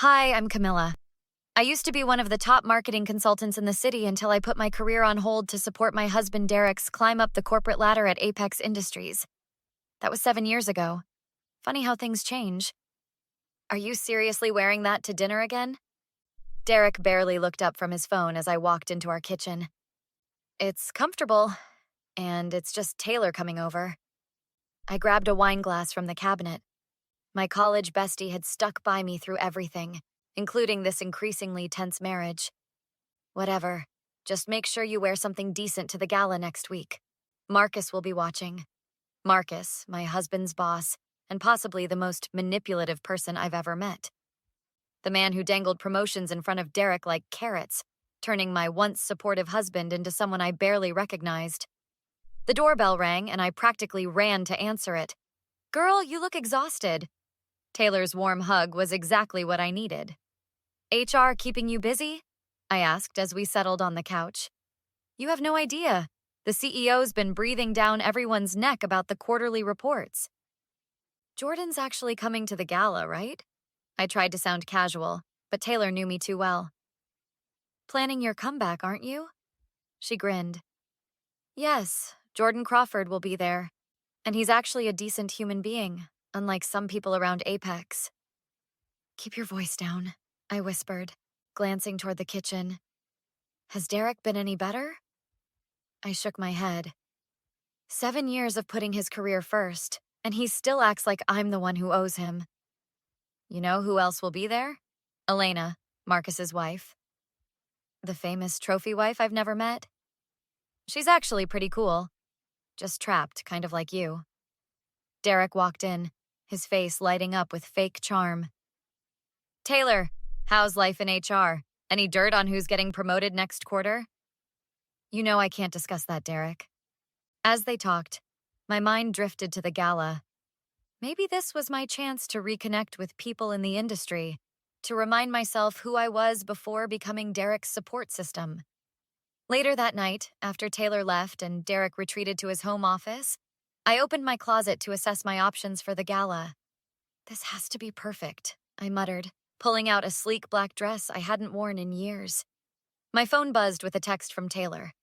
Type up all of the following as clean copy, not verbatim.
Hi, I'm Camilla. I used to be one of the top marketing consultants in the city until I put my career on hold to support my husband Derek's climb up the corporate ladder at Apex Industries. That was 7 years ago. Funny how things change. Are you seriously wearing that to dinner again? Derek barely looked up from his phone as I walked into our kitchen. It's comfortable, and it's just Taylor coming over. I grabbed a wine glass from the cabinet. My college bestie had stuck by me through everything, including this increasingly tense marriage. Whatever. Just make sure you wear something decent to the gala next week. Marcus will be watching. Marcus, my husband's boss, and possibly the most manipulative person I've ever met. The man who dangled promotions in front of Derek like carrots, turning my once supportive husband into someone I barely recognized. The doorbell rang, and I practically ran to answer it. "Girl, you look exhausted." Taylor's warm hug was exactly what I needed. "HR keeping you busy?" I asked as we settled on the couch. "You have no idea. The CEO's been breathing down everyone's neck about the quarterly reports." "Jordan's actually coming to the gala, right?" I tried to sound casual, but Taylor knew me too well. "Planning your comeback, aren't you?" She grinned. "Yes, Jordan Crawford will be there. And he's actually a decent human being, unlike some people around Apex." "Keep your voice down," I whispered, glancing toward the kitchen. "Has Derek been any better?" I shook my head. 7 years of putting his career first, and he still acts like I'm the one who owes him. You know who else will be there? Elena, Marcus's wife. The famous trophy wife I've never met? She's actually pretty cool. Just trapped, kind of like you. Derek walked in, his face lighting up with fake charm. "Taylor, how's life in HR? Any dirt on who's getting promoted next quarter?" "You know I can't discuss that, Derek." As they talked, my mind drifted to the gala. Maybe this was my chance to reconnect with people in the industry, to remind myself who I was before becoming Derek's support system. Later that night, after Taylor left and Derek retreated to his home office, I opened my closet to assess my options for the gala. "This has to be perfect," I muttered, pulling out a sleek black dress I hadn't worn in years. My phone buzzed with a text from Taylor.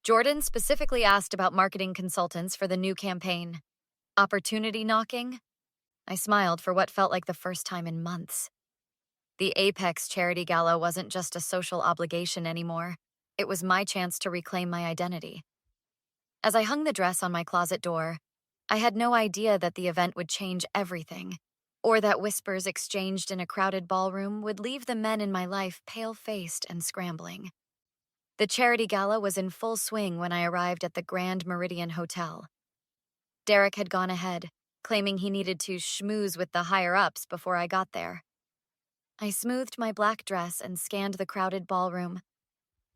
Jordan specifically asked about marketing consultants for the new campaign. Opportunity knocking? I smiled for what felt like the first time in months. The Apex charity gala wasn't just a social obligation anymore. It was my chance to reclaim my identity. As I hung the dress on my closet door, I had no idea that the event would change everything, or that whispers exchanged in a crowded ballroom would leave the men in my life pale-faced and scrambling. The charity gala was in full swing when I arrived at the Grand Meridian Hotel. Derek had gone ahead, claiming he needed to schmooze with the higher-ups before I got there. I smoothed my black dress and scanned the crowded ballroom.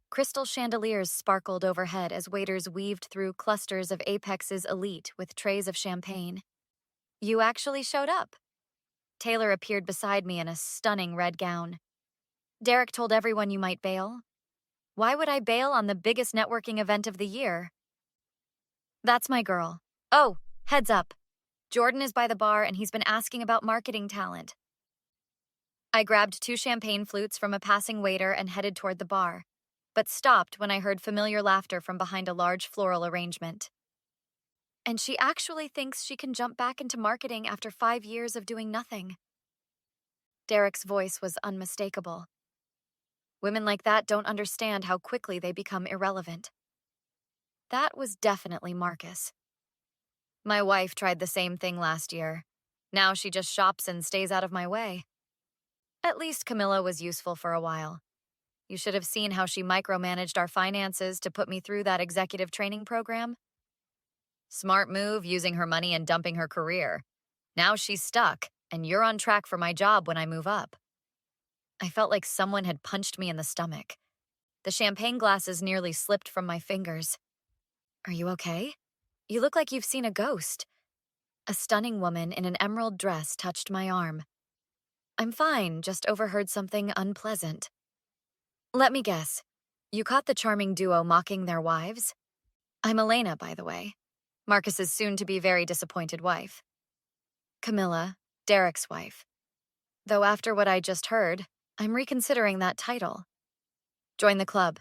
Crystal chandeliers sparkled overhead as waiters weaved through clusters of Apex's elite with trays of champagne. "You actually showed up." Taylor appeared beside me in a stunning red gown. "Derek told everyone you might bail." "Why would I bail on the biggest networking event of the year?" "That's my girl. Oh, heads up. Jordan is by the bar and he's been asking about marketing talent." I grabbed 2 champagne flutes from a passing waiter and headed toward the bar, but stopped when I heard familiar laughter from behind a large floral arrangement. "And she actually thinks she can jump back into marketing after 5 years of doing nothing." Derek's voice was unmistakable. Women like that don't understand how quickly they become irrelevant. That was definitely Marcus. My wife tried the same thing last year. Now she just shops and stays out of my way. At least Camilla was useful for a while. You should have seen how she micromanaged our finances to put me through that executive training program. Smart move, using her money and dumping her career. Now she's stuck, and you're on track for my job when I move up. I felt like someone had punched me in the stomach. The champagne glasses nearly slipped from my fingers. "Are you okay? You look like you've seen a ghost." A stunning woman in an emerald dress touched my arm. "I'm fine, just overheard something unpleasant." "Let me guess. You caught the charming duo mocking their wives?" "I'm Elena, by the way. Marcus's soon-to-be very disappointed wife." "Camilla, Derek's wife." Though after what I just heard, I'm reconsidering that title. Join the club.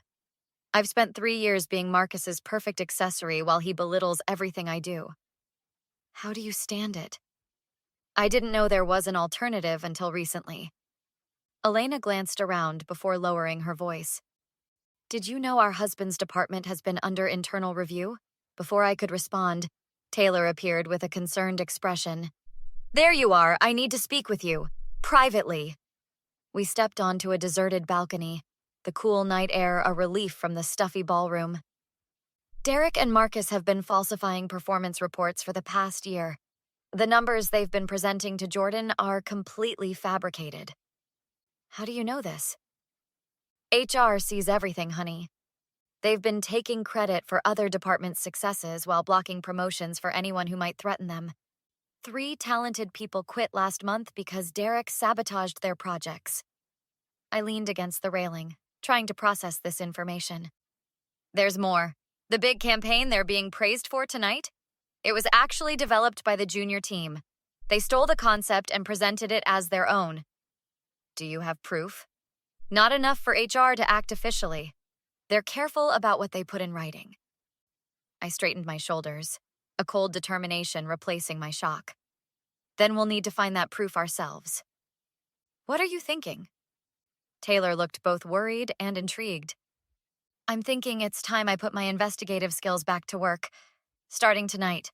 I've spent 3 years being Marcus's perfect accessory while he belittles everything I do. How do you stand it? I didn't know there was an alternative until recently. Elena glanced around before lowering her voice. Did you know our husband's department has been under internal review? Before I could respond, Taylor appeared with a concerned expression. There you are, I need to speak with you. Privately. We stepped onto a deserted balcony, the cool night air a relief from the stuffy ballroom. Derek and Marcus have been falsifying performance reports for the past year. The numbers they've been presenting to Jordan are completely fabricated. How do you know this? HR sees everything, honey. They've been taking credit for other departments' successes while blocking promotions for anyone who might threaten them. 3 talented people quit last month because Derek sabotaged their projects. I leaned against the railing, trying to process this information. There's more. The big campaign they're being praised for tonight? It was actually developed by the junior team. They stole the concept and presented it as their own. Do you have proof? Not enough for HR to act officially. They're careful about what they put in writing. I straightened my shoulders, a cold determination replacing my shock. Then we'll need to find that proof ourselves. What are you thinking? Taylor looked both worried and intrigued. I'm thinking it's time I put my investigative skills back to work, starting tonight.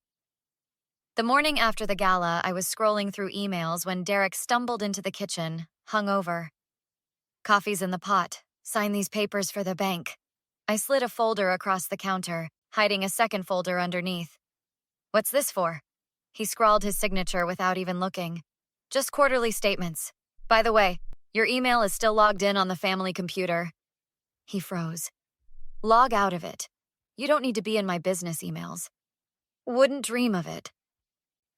The morning after the gala, I was scrolling through emails when Derek stumbled into the kitchen, hungover. Coffee's in the pot. Sign these papers for the bank. I slid a folder across the counter, hiding a second folder underneath. What's this for? He scrawled his signature without even looking. Just quarterly statements. By the way, your email is still logged in on the family computer. He froze. Log out of it. You don't need to be in my business emails. Wouldn't dream of it.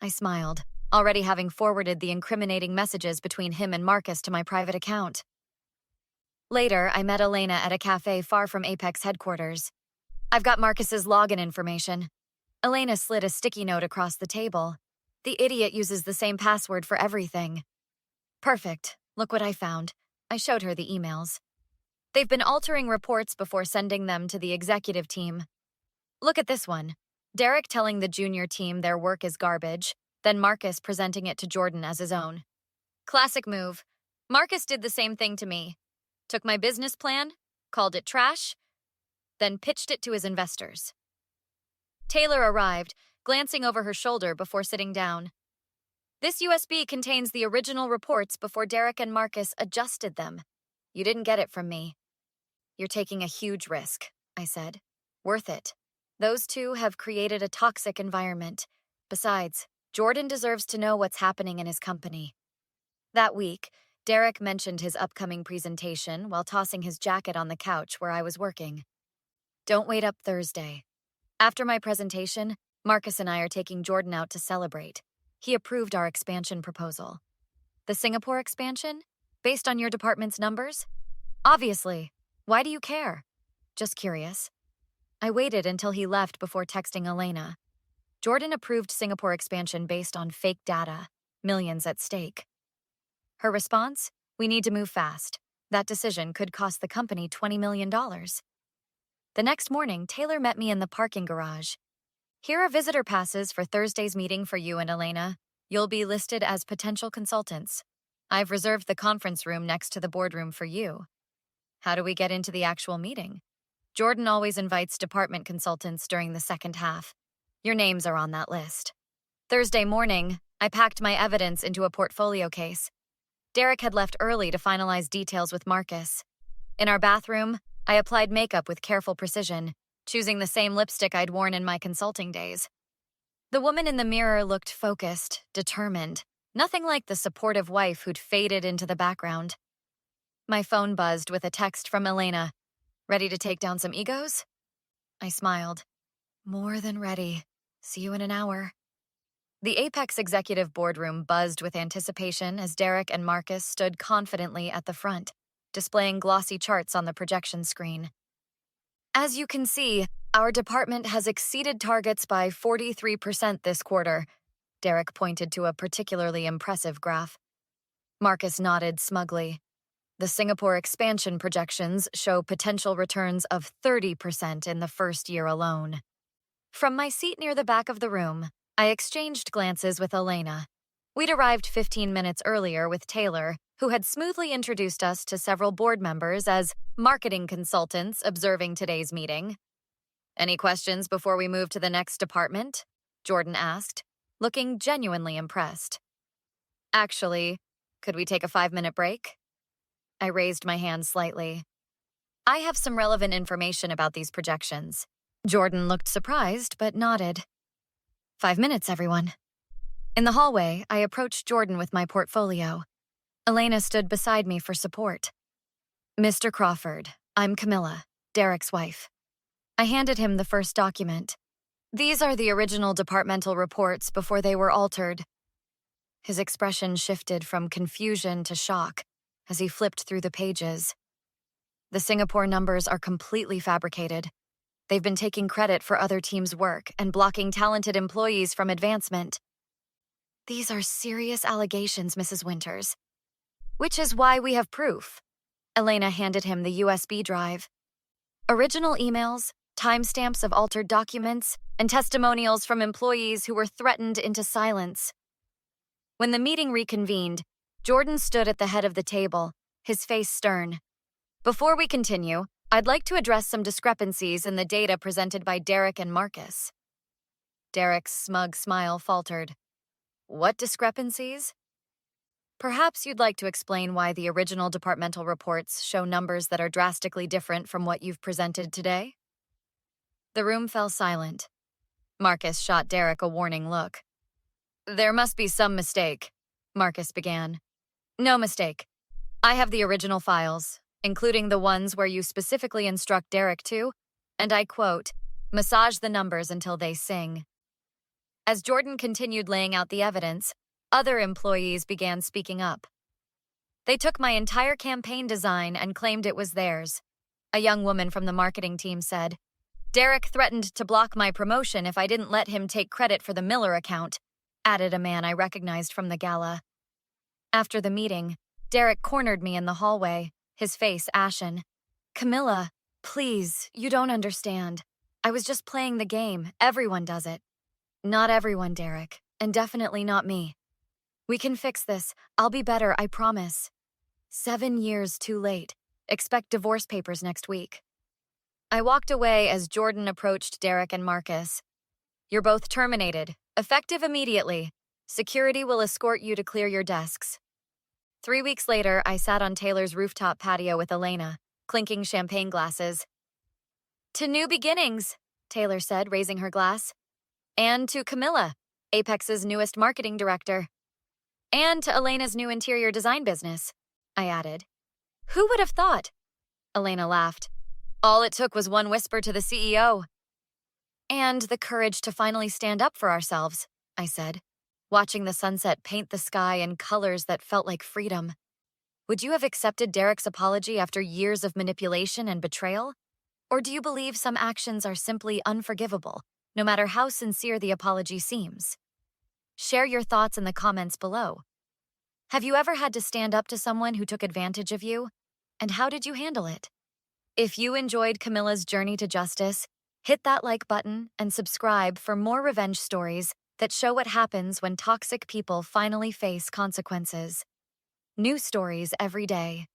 I smiled, already having forwarded the incriminating messages between him and Marcus to my private account. Later, I met Elena at a cafe far from Apex headquarters. I've got Marcus's login information. Elena slid a sticky note across the table. The idiot uses the same password for everything. Perfect. Look what I found. I showed her the emails. They've been altering reports before sending them to the executive team. Look at this one. Derek telling the junior team their work is garbage, then Marcus presenting it to Jordan as his own. Classic move. Marcus did the same thing to me. Took my business plan, called it trash, then pitched it to his investors. Taylor arrived, glancing over her shoulder before sitting down. This USB contains the original reports before Derek and Marcus adjusted them. You didn't get it from me. You're taking a huge risk, I said. Worth it. Those two have created a toxic environment. Besides, Jordan deserves to know what's happening in his company. That week, Derek mentioned his upcoming presentation while tossing his jacket on the couch where I was working. Don't wait up Thursday. After my presentation, Marcus and I are taking Jordan out to celebrate. He approved our expansion proposal. The Singapore expansion? Based on your department's numbers? Obviously. Why do you care? Just curious. I waited until he left before texting Elena. Jordan approved Singapore expansion based on fake data, millions at stake. Her response? We need to move fast. That decision could cost the company $20 million. The next morning, Taylor met me in the parking garage. Here are visitor passes for Thursday's meeting for you and Elena. You'll be listed as potential consultants. I've reserved the conference room next to the boardroom for you. How do we get into the actual meeting? Jordan always invites department consultants during the second half. Your names are on that list. Thursday morning, I packed my evidence into a portfolio case. Derek had left early to finalize details with Marcus. In our bathroom, I applied makeup with careful precision, choosing the same lipstick I'd worn in my consulting days. The woman in the mirror looked focused, determined, nothing like the supportive wife who'd faded into the background. My phone buzzed with a text from Elena. Ready to take down some egos? I smiled. More than ready. See you in an hour. The Apex executive boardroom buzzed with anticipation as Derek and Marcus stood confidently at the front, displaying glossy charts on the projection screen. As you can see, our department has exceeded targets by 43% this quarter. Derek pointed to a particularly impressive graph. Marcus nodded smugly. The Singapore expansion projections show potential returns of 30% in the first year alone. From my seat near the back of the room, I exchanged glances with Elena. We'd arrived 15 minutes earlier with Taylor, who had smoothly introduced us to several board members as marketing consultants observing today's meeting. "Any questions before we move to the next department?" Jordan asked, looking genuinely impressed. "Actually, could we take a 5-minute break?" I raised my hand slightly. "I have some relevant information about these projections." Jordan looked surprised but nodded. 5 minutes, everyone." In the hallway, I approached Jordan with my portfolio. Elena stood beside me for support. "Mr. Crawford, I'm Camilla, Derek's wife." I handed him the first document. "These are the original departmental reports before they were altered." His expression shifted from confusion to shock as he flipped through the pages. "The Singapore numbers are completely fabricated. They've been taking credit for other teams' work and blocking talented employees from advancement." "These are serious allegations, Mrs. Winters." "Which is why we have proof." Elena handed him the USB drive. "Original emails, timestamps of altered documents, and testimonials from employees who were threatened into silence." When the meeting reconvened, Jordan stood at the head of the table, his face stern. "Before we continue, I'd like to address some discrepancies in the data presented by Derek and Marcus." Derek's smug smile faltered. "What discrepancies?" "Perhaps you'd like to explain why the original departmental reports show numbers that are drastically different from what you've presented today?" The room fell silent. Marcus shot Derek a warning look. "There must be some mistake," Marcus began. "No mistake. I have the original files, including the ones where you specifically instruct Derek to, and I quote, massage the numbers until they sing." As Jordan continued laying out the evidence, other employees began speaking up. "They took my entire campaign design and claimed it was theirs." A young woman from the marketing team said, "Derek threatened to block my promotion if I didn't let him take credit for the Miller account," added a man I recognized from the gala. After the meeting, Derek cornered me in the hallway, his face ashen. "Camilla, please, you don't understand. I was just playing the game. Everyone does it." "Not everyone, Derek, and definitely not me. We can fix this. I'll be better, I promise." 7 years too late. Expect divorce papers next week. I walked away as Jordan approached Derek and Marcus. "You're both terminated, effective immediately. Security will escort you to clear your desks." 3 weeks later, I sat on Taylor's rooftop patio with Elena, clinking champagne glasses. "To new beginnings," Taylor said, raising her glass. "And to Camilla, Apex's newest marketing director. And to Elena's new interior design business," I added. "Who would have thought?" Elena laughed. "All it took was one whisper to the CEO." "And the courage to finally stand up for ourselves," I said, watching the sunset paint the sky in colors that felt like freedom. "Would you have accepted Derek's apology after years of manipulation and betrayal? Or do you believe some actions are simply unforgivable, no matter how sincere the apology seems?" Share your thoughts in the comments below. Have you ever had to stand up to someone who took advantage of you? And how did you handle it? If you enjoyed Camilla's journey to justice, hit that like button and subscribe for more revenge stories that show what happens when toxic people finally face consequences. New stories every day.